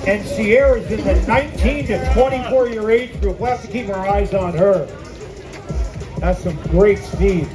And Sierra's in the 19 to 24 year age group. We'll have to keep our eyes on her. That's some great speed.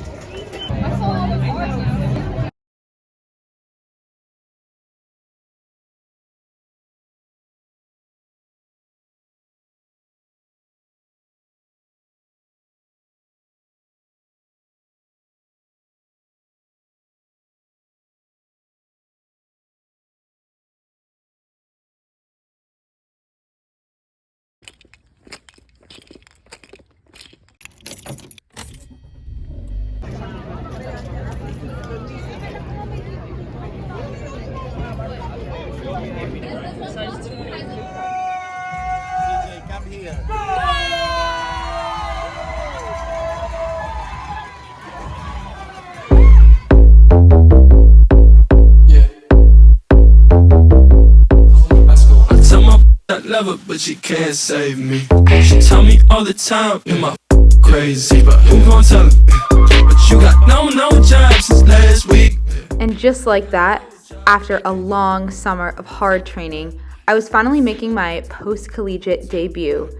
Love her, but she can't save me. She tell me all the time, you're my crazy, but who gon' tell her? But you got no job since last week. And just like that, after a long summer of hard training, I was finally making my post-collegiate debut.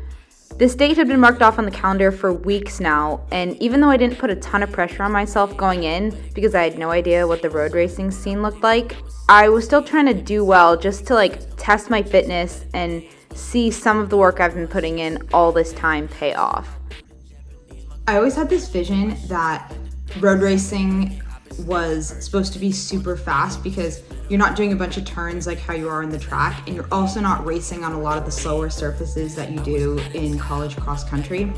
This date had been marked off on the calendar for weeks now, and even though I didn't put a ton of pressure on myself going in because I had no idea what the road racing scene looked like, I was still trying to do well just to test my fitness and see some of the work I've been putting in all this time pay off. I always had this vision that road racing was supposed to be super fast because you're not doing a bunch of turns like how you are in the track, and you're also not racing on a lot of the slower surfaces that you do in college cross country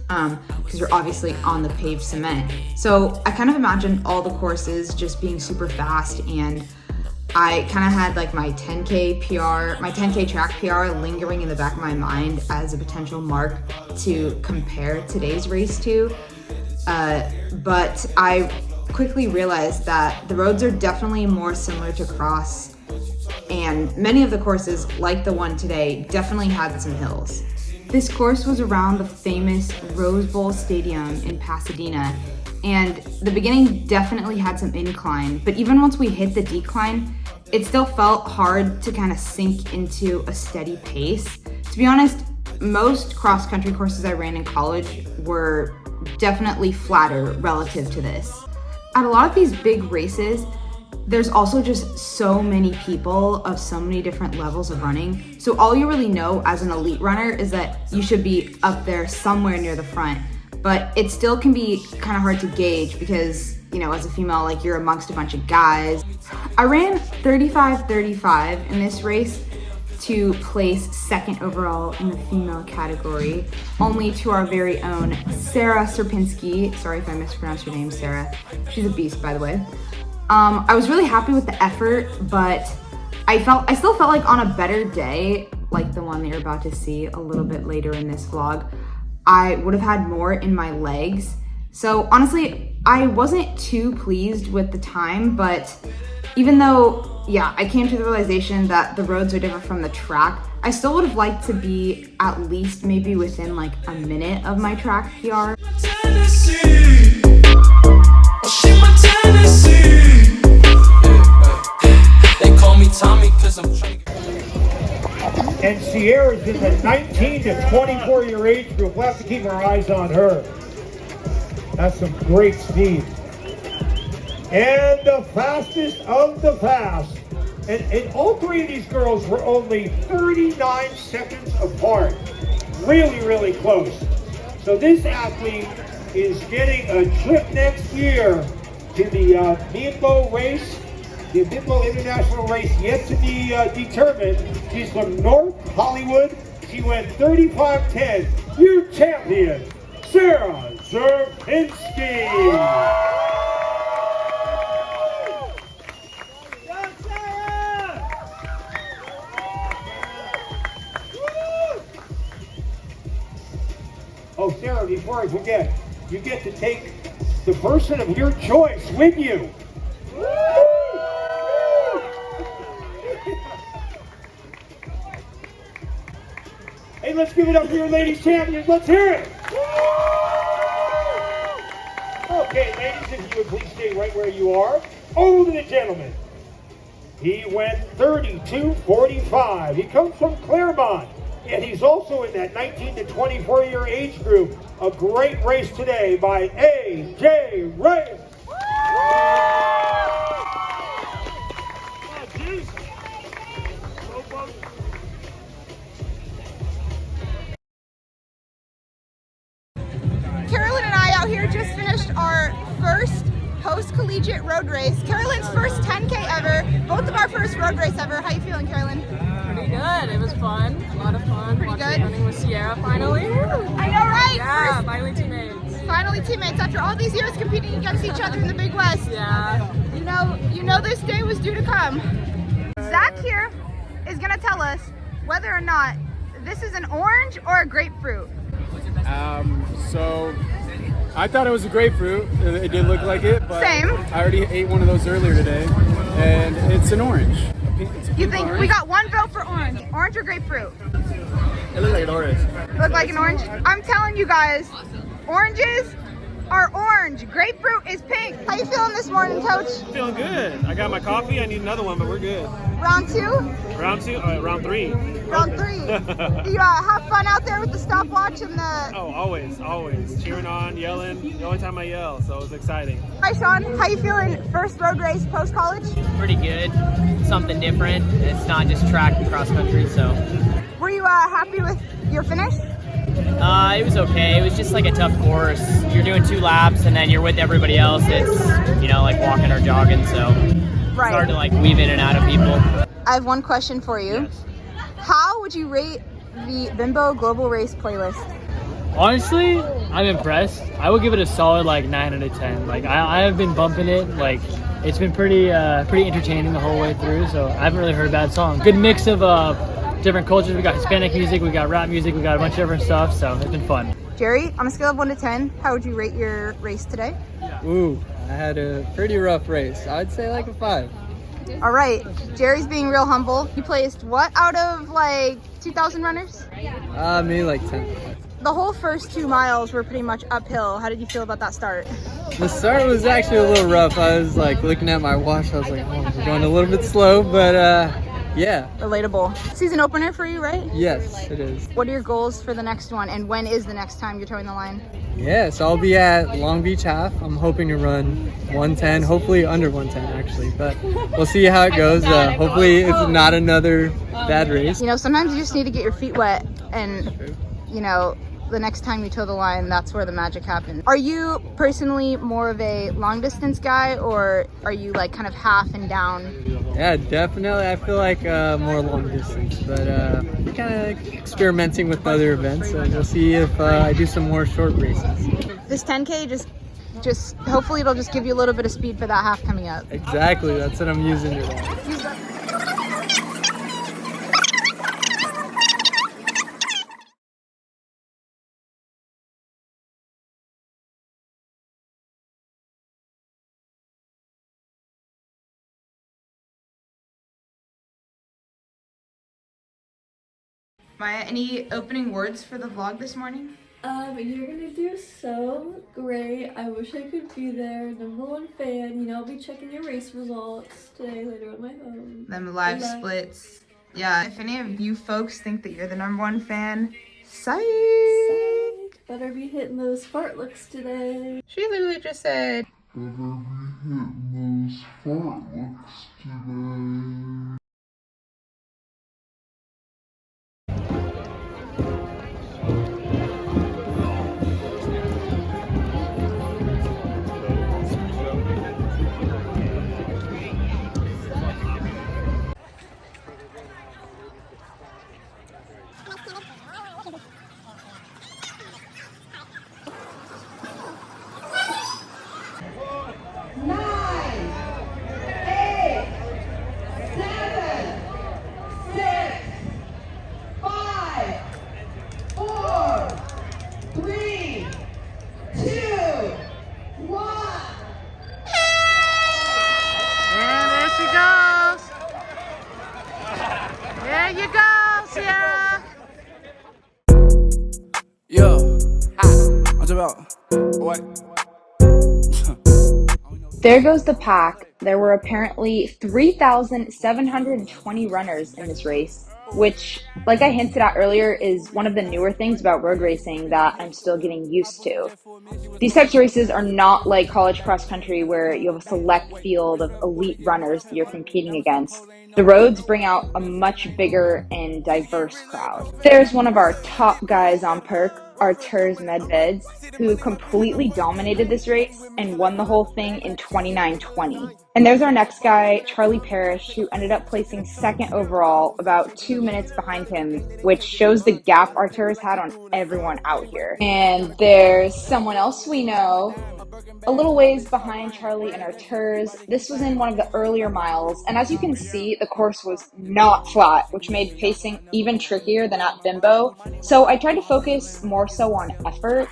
because you're obviously on the paved cement. So I kind of imagined all the courses just being super fast, and I kind of had my 10K PR, my 10K track PR lingering in the back of my mind as a potential mark to compare today's race to. But I quickly realized that the roads are definitely more similar to cross, and many of the courses, like the one today, definitely had some hills. This course was around the famous Rose Bowl Stadium in Pasadena, and the beginning definitely had some incline, but even once we hit the decline, it still felt hard to kind of sink into a steady pace. To be honest, most cross-country courses I ran in college were definitely flatter relative to this. At a lot of these big races, there's also just so many people of so many different levels of running. So all you really know as an elite runner is that you should be up there somewhere near the front. But it still can be kind of hard to gauge because, as a female, you're amongst a bunch of guys. I ran 35-35 in this race to place second overall in the female category, only to our very own Sarah Serpinski. Sorry if I mispronounced your name, Sarah. She's a beast, by the way. I was really happy with the effort, but I still felt like on a better day, like the one that you're about to see a little bit later in this vlog, I would have had more in my legs. So honestly, I wasn't too pleased with the time, but even though, I came to the realization that the roads are different from the track, I still would have liked to be at least maybe within a minute of my track PR. They call me Tommy 'cause I'm triggered. And Sierra's in the 19 to 24 year age group. We'll have to keep our eyes on her. That's some great speed. And the fastest of the fast. And all three of these girls were only 39 seconds apart. Really, really close. So this athlete is getting a trip next year to the Bimbo race, the Bimbo International race, yet to be determined. She's from North Hollywood. She went 35-10. Your champion, Sarah Serpinski. Oh, Sarah, before I forget, you get to take the person of your choice with you. Hey, let's give it up for your ladies champions. Let's hear it. Okay, ladies, if you would please stay right where you are. Over to the gentlemen. He went 32:45. He comes from Claremont, and he's also in that 19 to 24 year age group. A great race today by A.J. Reyes. Carolyn and I out here just finished our first post-collegiate road race. Carolyn's first 10K ever, both of our first road race ever. How you feeling, Carolyn? Pretty good. It was fun. A lot of fun. Pretty good. Running with Sierra finally. I know, right? Yeah, finally teammates. Finally teammates after all these years competing against each other in the Big West. Yeah. You know this day was due to come. Zach here is gonna tell us whether or not this is an orange or a grapefruit. So I thought it was a grapefruit. It did look like it, but Same. I already ate one of those earlier today, and it's an orange. You think we got one vote for orange? Orange or grapefruit? It looked like an orange. Look like an orange? I'm telling you guys, oranges are orange. Grapefruit is pink. How you feeling this morning, Coach? Feeling good. I got my coffee. I need another one, but we're good. Round two? Round two? Round three. Round three. You have fun out there with the stopwatch and the... Oh, always. Cheering on, yelling. The only time I yell, so it's exciting. Hi, Sean. How you feeling? First road race post-college? Pretty good. Something different. It's not just track and cross country, so. Were you happy with your finish? It was okay. It was just like a tough course. You're doing 2 laps and then you're with everybody else. It's, like walking or jogging, so it's hard to like weave in and out of people. I have one question for you. Yes. How would you rate the Bimbo Global Race playlist? Honestly, I'm impressed. I would give it a solid 9 out of 10. I have been bumping it. It's been pretty entertaining the whole way through. So I haven't really heard a bad song. Good mix of different cultures. We got Hispanic music, we got rap music, we got a bunch of different stuff. So it's been fun. Jerry, on a scale of 1 to 10, how would you rate your race today? Ooh, I had a pretty rough race. I'd say like a 5. All right, Jerry's being real humble. You placed what out of 2,000 runners? Maybe like 10. The whole first 2 miles were pretty much uphill. How did you feel about that start? The start was actually a little rough. I was looking at my watch. I was like, oh, we're going a little bit slow, but yeah. Relatable. Season opener for you, right? Yes, it is. What are your goals for the next one, and when is the next time you're towing the line? Yeah, so I'll be at Long Beach Half. I'm hoping to run 110, hopefully under 110 actually, but we'll see how it goes. Hopefully it's not another bad race. Sometimes you just need to get your feet wet, and the next time you tow the line, that's where the magic happens. Are you personally more of a long distance guy, or are you kind of half and down? Yeah, definitely. I feel like more long distance, but we're kind of experimenting with other events, so we'll see if I do some more short races. This 10K just hopefully it'll just give you a little bit of speed for that half coming up. Exactly, that's what I'm using today. Maya, any opening words for the vlog this morning? You're gonna do so great. I wish I could be there. #1 fan. I'll be checking your race results today later on my home. Them live splits. Yeah, if any of you folks think that you're the #1 fan, psych! Better be hitting those fartleks today. She literally just said, Yeah, I'm about what? There goes the pack. There were apparently 3,720 runners in this race, which, like I hinted at earlier, is one of the newer things about road racing that I'm still getting used to. These types of races are not like college cross country where you have a select field of elite runners that you're competing against. The roads bring out a much bigger and diverse crowd. There's one of our top guys on perk, Arturs Medveds, who completely dominated this race and won the whole thing in 29:20. And there's our next guy, Charlie Parrish, who ended up placing second overall, about 2 minutes behind him, which shows the gap Arturs had on everyone out here. And there's someone else we know, a little ways behind Charlie and Arturs. This was in one of the earlier miles, and as you can see, the course was not flat, which made pacing even trickier than at Bimbo. So I tried to focus more so on effort,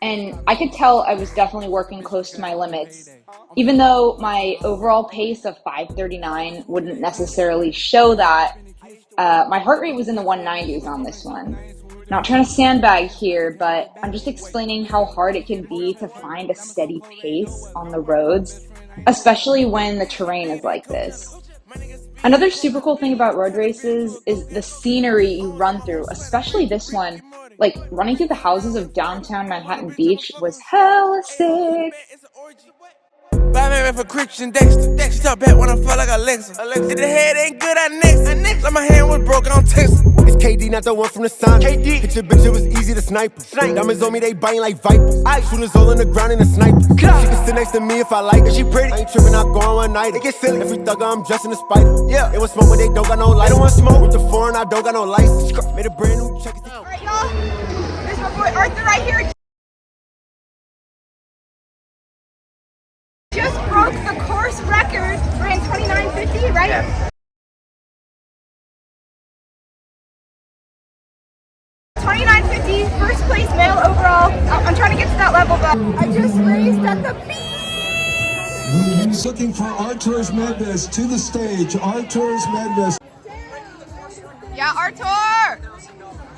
and I could tell I was definitely working close to my limits. Even though my overall pace of 5:39 wouldn't necessarily show that, my heart rate was in the 190s on this one. Not trying to sandbag here, but I'm just explaining how hard it can be to find a steady pace on the roads, especially when the terrain is like this. Another super cool thing about road races is the scenery you run through, especially this one. Like, running through the houses of downtown Manhattan Beach was hella sick. Batman for Christian Dexter. She talk back when I feel like Alexa. If the head ain't good, I next. Like my hand was broke, I don't text. It's KD, not the one from the sign. Hit your bitch, it was easy to snipe her. Diamonds on me, they biting like vipers. Shooters all in the ground in a sniper. She can sit next to me if I like it. She pretty. I ain't tripping, I go on one night. It get silly. Every thugger, I'm dressed in a spider. Yeah, it was smoke, but they don't got no light. I don't want smoke with the foreign, I don't got no license. Made a brand new check. Alright, y'all. There's my boy Arthur right here. Just broke the course record, ran 29:50, right? Yeah. First place male overall. I'm trying to get to that level, but I just raced at the beach. Looking for Arturs Medveds to the stage. Arturs Medveds. Yeah, Artur!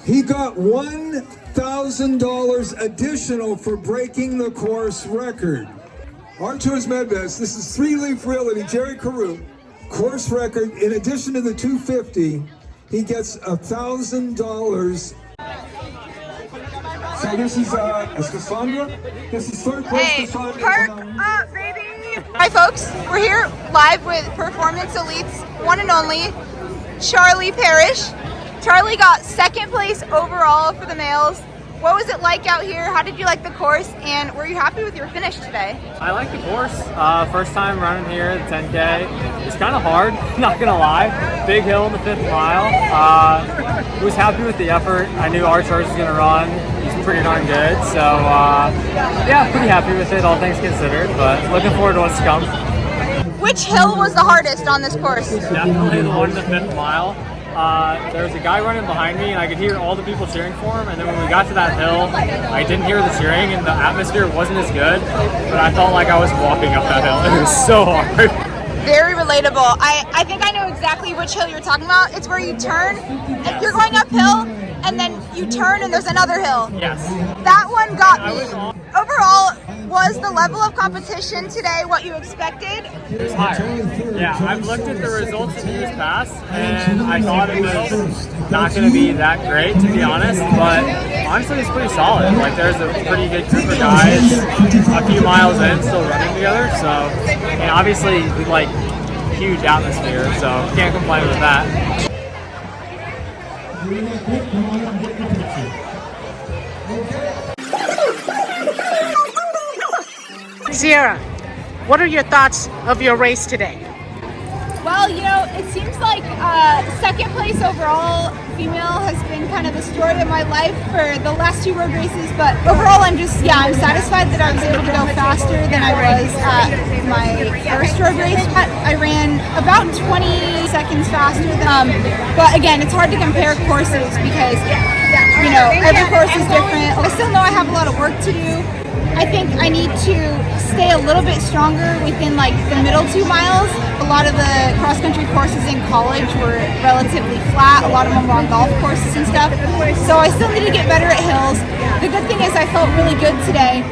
He got $1,000 additional for breaking the course record. Arturs Medveds, this is 3-Leaf Realty, Jerry Carew. Course record, in addition to the $250, he gets $1,000. So this is Cassandra. This is third place, hey, Cassandra. Perk up, baby! Hi folks, we're here live with Performance Elite's one and only Charlie Parrish. Charlie got second place overall for the males. What was it like out here? How did you like the course? And were you happy with your finish today? I like the course. First time running here, the 10K. It's kind of hard, not gonna lie. Big hill in the 5th mile. Was happy with the effort. I knew Arturs was gonna run. He's pretty darn good. So yeah, pretty happy with it, all things considered. But looking forward to what's to come. Which hill was the hardest on this course? Definitely the one in the 5th mile. There was a guy running behind me and I could hear all the people cheering for him, and then when we got to that hill I didn't hear the cheering and the atmosphere wasn't as good, but I felt like I was walking up that hill. It was so hard. Very relatable. I think I know exactly which hill you're talking about. It's where you turn, and you're going uphill and then you turn and there's another hill. Yes. That one got me. Overall, was the level of competition today what you expected? It was higher. Yeah, I've looked at the results in years past, and I thought it was not going to be that great, to be honest, but honestly it's pretty solid. Like, there's a pretty good group of guys a few miles in still running together, so, and obviously, like, huge atmosphere, so can't complain with that. Sierra, what are your thoughts of your race today? Well, you know, it seems like second place overall female has been kind of the story of my life for the last 2 road races, but overall I'm satisfied that I was able to go faster than I was at my first road race. I ran about 20 seconds faster than, but again, it's hard to compare courses because, you know, every course is different. I still know I have a lot of work to do. I think I need to stay a little bit stronger within like the middle 2 miles. A lot of the cross-country courses in college were relatively flat. A lot of them were on golf courses and stuff. So I still need to get better at hills. The good thing is I felt really good today.